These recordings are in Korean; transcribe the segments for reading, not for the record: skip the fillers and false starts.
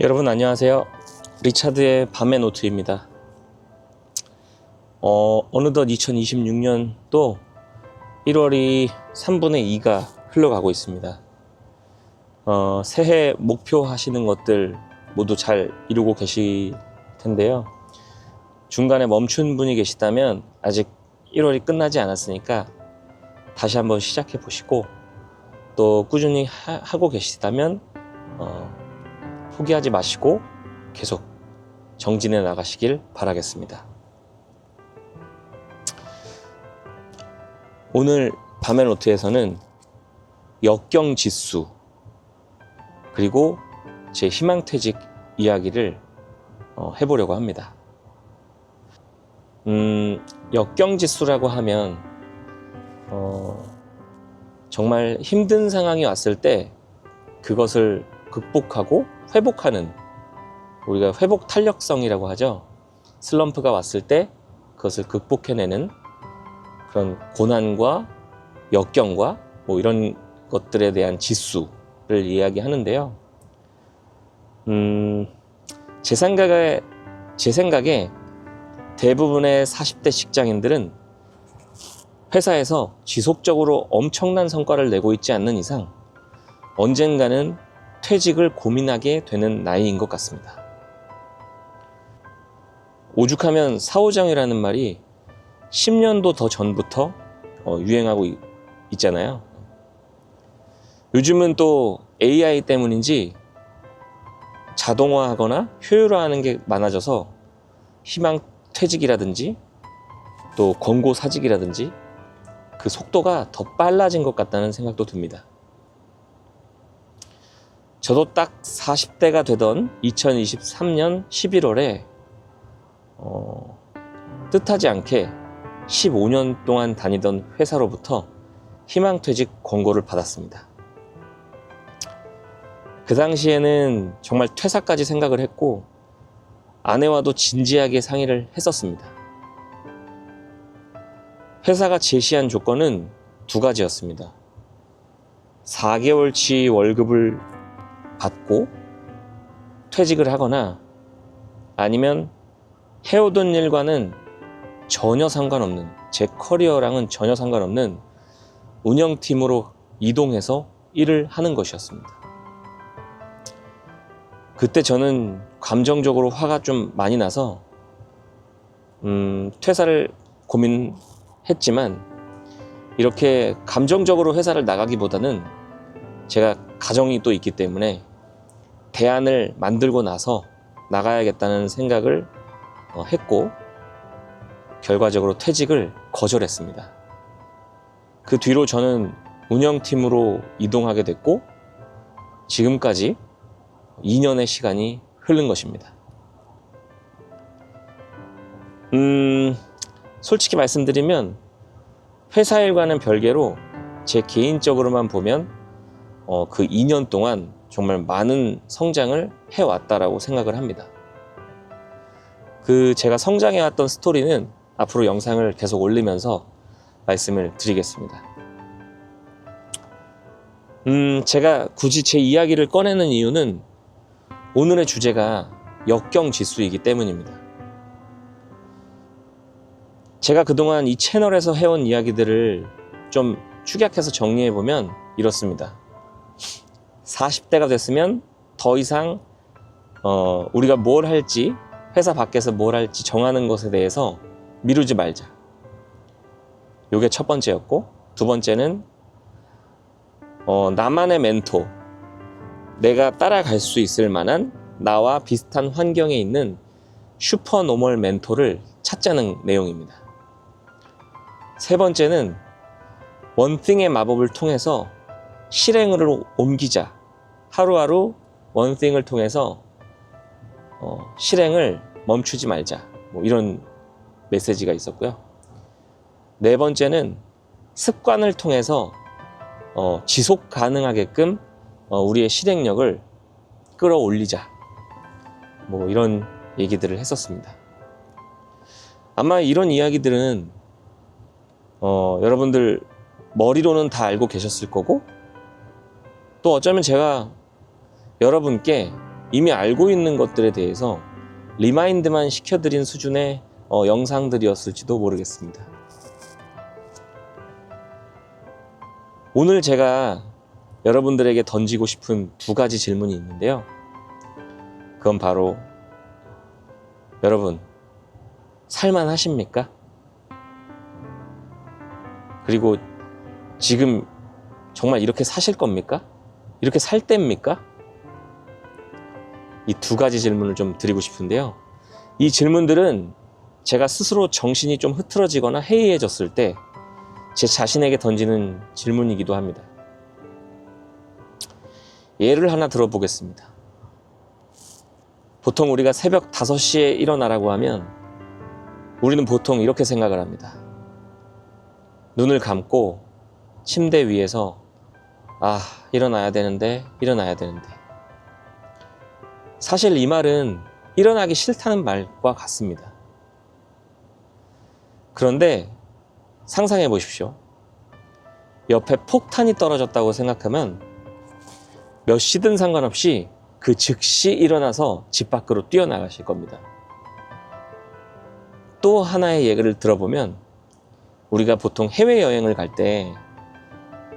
여러분 안녕하세요. 리차드의 밤의 노트입니다. 어느덧 2026년도 1월이 3분의 2가 흘러가고 있습니다. 새해 목표 하시는 것들 모두 잘 이루고 계실 텐데요. 중간에 멈춘 분이 계시다면 아직 1월이 끝나지 않았으니까 다시 한번 시작해 보시고, 또 꾸준히 하고 계시다면 포기하지 마시고 계속 정진해 나가시길 바라겠습니다. 오늘 밤의 노트에서는 역경지수 그리고 제 희망퇴직 이야기를 해보려고 합니다. 역경지수라고 하면 정말 힘든 상황이 왔을 때 그것을 극복하고 회복하는, 우리가 회복 탄력성이라고 하죠. 슬럼프가 왔을 때 그것을 극복해내는 그런 고난과 역경과 이런 것들에 대한 지수를 이야기하는데요. 제 생각에 대부분의 40대 직장인들은 회사에서 지속적으로 엄청난 성과를 내고 있지 않는 이상 언젠가는 퇴직을 고민하게 되는 나이인 것 같습니다. 오죽하면 사오정이라는 말이 10년도 더 전부터 유행하고 있잖아요. 요즘은 또 AI 때문인지 자동화하거나 효율화하는 게 많아져서 희망 퇴직이라든지 또 권고 사직이라든지 그 속도가 더 빨라진 것 같다는 생각도 듭니다. 저도 딱 40대가 되던 2023년 11월에 뜻하지 않게 15년 동안 다니던 회사로부터 희망퇴직 권고를 받았습니다. 그 당시에는 정말 퇴사까지 생각을 했고 아내와도 진지하게 상의를 했었습니다. 회사가 제시한 조건은 두 가지였습니다. 4개월치 월급을 받고 퇴직을 하거나, 아니면 해오던 일과는 전혀 상관없는, 제 커리어랑은 전혀 상관없는 운영팀으로 이동해서 일을 하는 것이었습니다. 그때 저는 감정적으로 화가 좀 많이 나서 퇴사를 고민했지만, 이렇게 감정적으로 회사를 나가기보다는 제가 가정이 또 있기 때문에 대안을 만들고 나서 나가야겠다는 생각을 했고, 결과적으로 퇴직을 거절했습니다. 그 뒤로 저는 운영팀으로 이동하게 됐고 지금까지 2년의 시간이 흐른 것입니다. 솔직히 말씀드리면 회사 일과는 별개로 제 개인적으로만 보면 그 2년 동안 정말 많은 성장을 해왔다라고 생각을 합니다. 제가 성장해왔던 스토리는 앞으로 영상을 계속 올리면서 말씀을 드리겠습니다. 제가 굳이 제 이야기를 꺼내는 이유는 오늘의 주제가 역경지수이기 때문입니다. 제가 그동안 이 채널에서 해온 이야기들을 좀 축약해서 정리해보면 이렇습니다. 40대가 됐으면 더 이상 우리가 뭘 할지, 회사 밖에서 뭘 할지 정하는 것에 대해서 미루지 말자. 이게 첫 번째였고, 두 번째는 나만의 멘토, 내가 따라갈 수 있을 만한 나와 비슷한 환경에 있는 슈퍼노멀 멘토를 찾자는 내용입니다. 세 번째는 원띵의 마법을 통해서 실행으로 옮기자. 하루하루 원띵을 통해서 실행을 멈추지 말자. 이런 메시지가 있었고요. 네 번째는 습관을 통해서 지속 가능하게끔 우리의 실행력을 끌어올리자. 이런 얘기들을 했었습니다. 아마 이런 이야기들은 여러분들 머리로는 다 알고 계셨을 거고, 또 어쩌면 제가 여러분께 이미 알고 있는 것들에 대해서 리마인드만 시켜드린 수준의 영상들이었을지도 모르겠습니다. 오늘 제가 여러분들에게 던지고 싶은 두 가지 질문이 있는데요. 그건 바로 여러분, 살만하십니까? 그리고 지금 정말 이렇게 사실 겁니까? 이렇게 살 때입니까? 이 두 가지 질문을 좀 드리고 싶은데요. 이 질문들은 제가 스스로 정신이 좀 흐트러지거나 해이해졌을 때 제 자신에게 던지는 질문이기도 합니다. 예를 하나 들어보겠습니다. 보통 우리가 새벽 5시에 일어나라고 하면 우리는 보통 이렇게 생각을 합니다. 눈을 감고 침대 위에서 일어나야 되는데 사실 이 말은 일어나기 싫다는 말과 같습니다. 그런데 상상해 보십시오. 옆에 폭탄이 떨어졌다고 생각하면 몇 시든 상관없이 그 즉시 일어나서 집 밖으로 뛰어나가실 겁니다. 또 하나의 얘기를 들어보면 우리가 보통 해외여행을 갈 때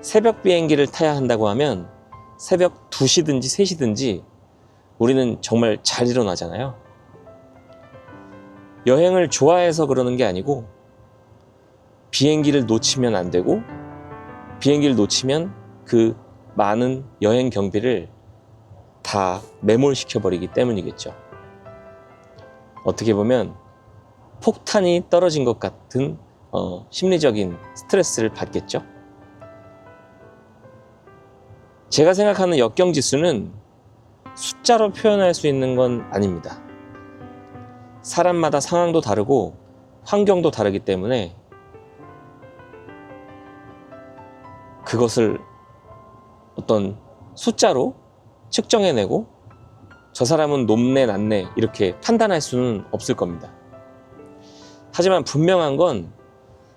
새벽 비행기를 타야 한다고 하면 새벽 2시든지 3시든지 우리는 정말 잘 일어나잖아요. 여행을 좋아해서 그러는 게 아니고 비행기를 놓치면 안 되고 비행기를 놓치면 그 많은 여행 경비를 다 매몰시켜버리기 때문이겠죠. 어떻게 보면 폭탄이 떨어진 것 같은 심리적인 스트레스를 받겠죠. 제가 생각하는 역경지수는 숫자로 표현할 수 있는 건 아닙니다. 사람마다 상황도 다르고 환경도 다르기 때문에 그것을 어떤 숫자로 측정해내고 저 사람은 높네 낮네 이렇게 판단할 수는 없을 겁니다. 하지만 분명한 건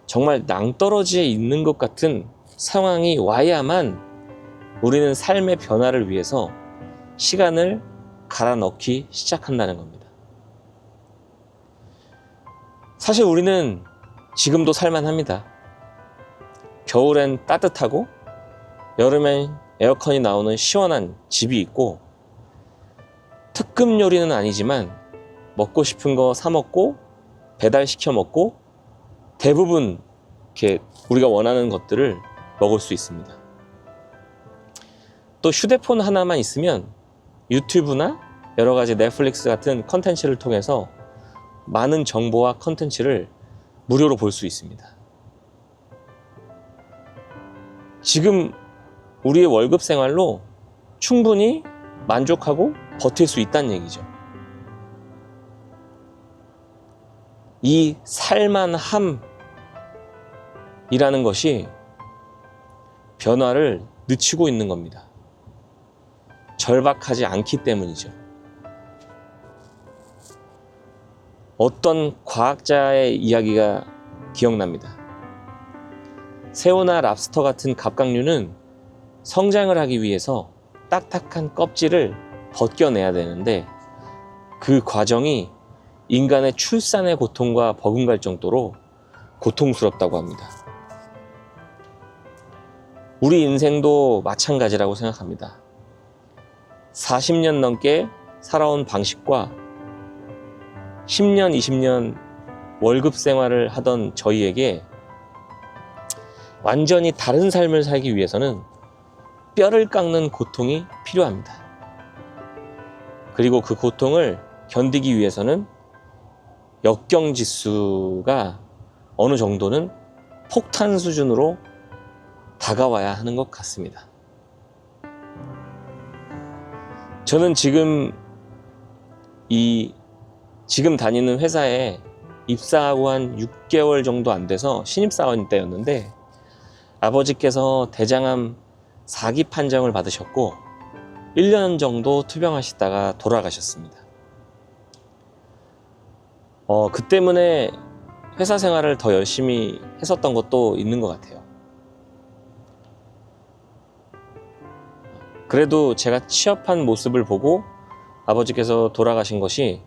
정말 낭떠러지에 있는 것 같은 상황이 와야만 우리는 삶의 변화를 위해서 시간을 갈아 넣기 시작한다는 겁니다. 사실 우리는 지금도 살만합니다. 겨울엔 따뜻하고 여름엔 에어컨이 나오는 시원한 집이 있고 특급 요리는 아니지만 먹고 싶은 거 사 먹고 배달시켜 먹고 대부분 이렇게 우리가 원하는 것들을 먹을 수 있습니다. 또 휴대폰 하나만 있으면 유튜브나 여러 가지 넷플릭스 같은 컨텐츠를 통해서 많은 정보와 컨텐츠를 무료로 볼 수 있습니다. 지금 우리의 월급 생활로 충분히 만족하고 버틸 수 있다는 얘기죠. 이 살만함이라는 것이 변화를 늦추고 있는 겁니다. 절박하지 않기 때문이죠. 어떤 과학자의 이야기가 기억납니다. 새우나 랍스터 같은 갑각류는 성장을 하기 위해서 딱딱한 껍질을 벗겨내야 되는데 그 과정이 인간의 출산의 고통과 버금갈 정도로 고통스럽다고 합니다. 우리 인생도 마찬가지라고 생각합니다. 40년 넘게 살아온 방식과 10년, 20년 월급 생활을 하던 저희에게 완전히 다른 삶을 살기 위해서는 뼈를 깎는 고통이 필요합니다. 그리고 그 고통을 견디기 위해서는 역경지수가 어느 정도는 폭탄 수준으로 다가와야 하는 것 같습니다. 저는 지금 다니는 회사에 입사하고 한 6개월 정도 안 돼서 신입사원 때였는데 아버지께서 대장암 4기 판정을 받으셨고 1년 정도 투병하시다가 돌아가셨습니다. 그 때문에 회사 생활을 더 열심히 했었던 것도 있는 것 같아요. 그래도 제가 취업한 모습을 보고 아버지께서 돌아가신 것이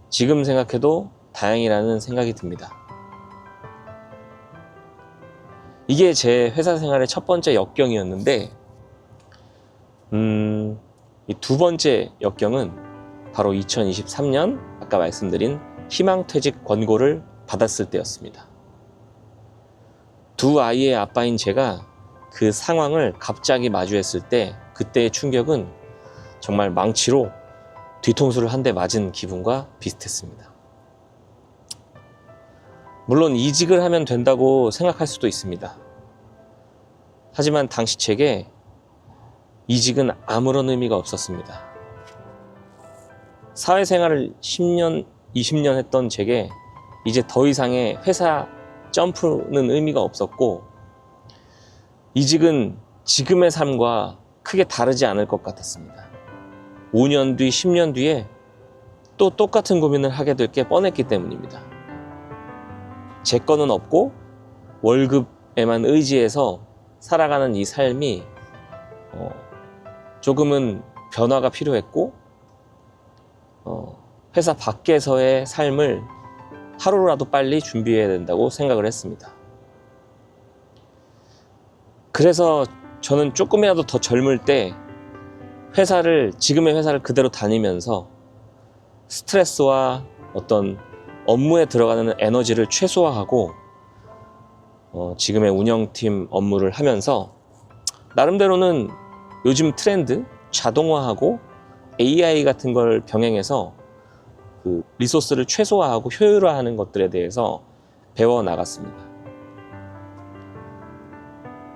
지금 생각해도 다행이라는 생각이 듭니다. 이게 제 회사 생활의 첫 번째 역경이었는데, 이 두 번째 역경은 바로 2023년 아까 말씀드린 희망퇴직 권고를 받았을 때였습니다. 두 아이의 아빠인 제가 그 상황을 갑자기 마주했을 때 그때의 충격은 정말 망치로 뒤통수를 한 대 맞은 기분과 비슷했습니다. 물론 이직을 하면 된다고 생각할 수도 있습니다. 하지만 당시 제게 이직은 아무런 의미가 없었습니다. 사회생활을 10년, 20년 했던 제게 이제 더 이상의 회사 점프는 의미가 없었고, 이직은 지금의 삶과 크게 다르지 않을 것 같았습니다. 5년 뒤, 10년 뒤에 또 똑같은 고민을 하게 될 게 뻔했기 때문입니다. 제 거는 없고 월급에만 의지해서 살아가는 이 삶이 조금은 변화가 필요했고, 회사 밖에서의 삶을 하루라도 빨리 준비해야 된다고 생각을 했습니다. 그래서 저는 조금이라도 더 젊을 때 지금의 회사를 그대로 다니면서 스트레스와 어떤 업무에 들어가는 에너지를 최소화하고 지금의 운영팀 업무를 하면서 나름대로는 요즘 트렌드, 자동화하고 AI 같은 걸 병행해서 그 리소스를 최소화하고 효율화하는 것들에 대해서 배워 나갔습니다.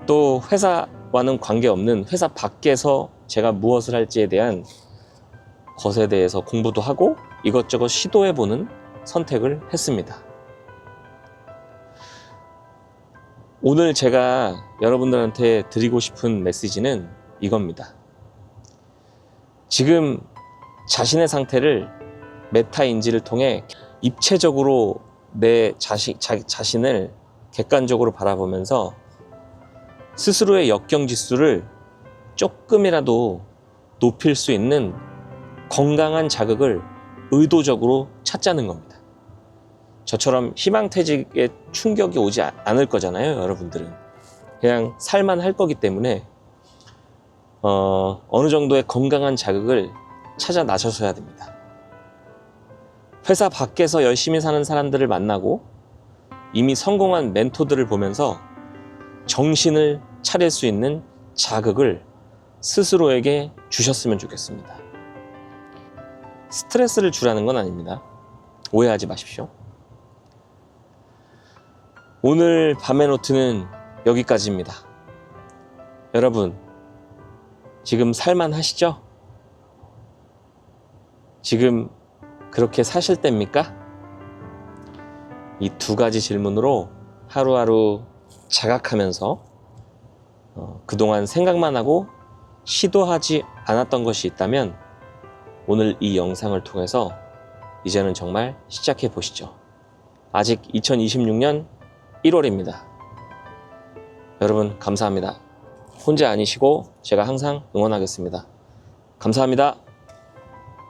또 회사와는 관계없는 회사 밖에서 제가 무엇을 할지에 대한 것에 대해서 공부도 하고 이것저것 시도해보는 선택을 했습니다. 오늘 제가 여러분들한테 드리고 싶은 메시지는 이겁니다. 지금 자신의 상태를 메타인지를 통해 입체적으로 내 자신을 객관적으로 바라보면서 스스로의 역경지수를 조금이라도 높일 수 있는 건강한 자극을 의도적으로 찾자는 겁니다. 저처럼 희망퇴직의 충격이 오지 않을 거잖아요, 여러분들은. 그냥 살만 할 거기 때문에 어느 정도의 건강한 자극을 찾아 나서셔야 됩니다. 회사 밖에서 열심히 사는 사람들을 만나고 이미 성공한 멘토들을 보면서 정신을 차릴 수 있는 자극을 스스로에게 주셨으면 좋겠습니다. 스트레스를 주라는 건 아닙니다. 오해하지 마십시오. 오늘 밤의 노트는 여기까지입니다. 여러분, 지금 살만하시죠? 지금 그렇게 사실 때입니까? 이 두 가지 질문으로 하루하루 자각하면서 그동안 생각만 하고 시도하지 않았던 것이 있다면 오늘 이 영상을 통해서 이제는 정말 시작해 보시죠. 아직 2026년 1월입니다. 여러분 감사합니다. 혼자 아니시고 제가 항상 응원하겠습니다. 감사합니다.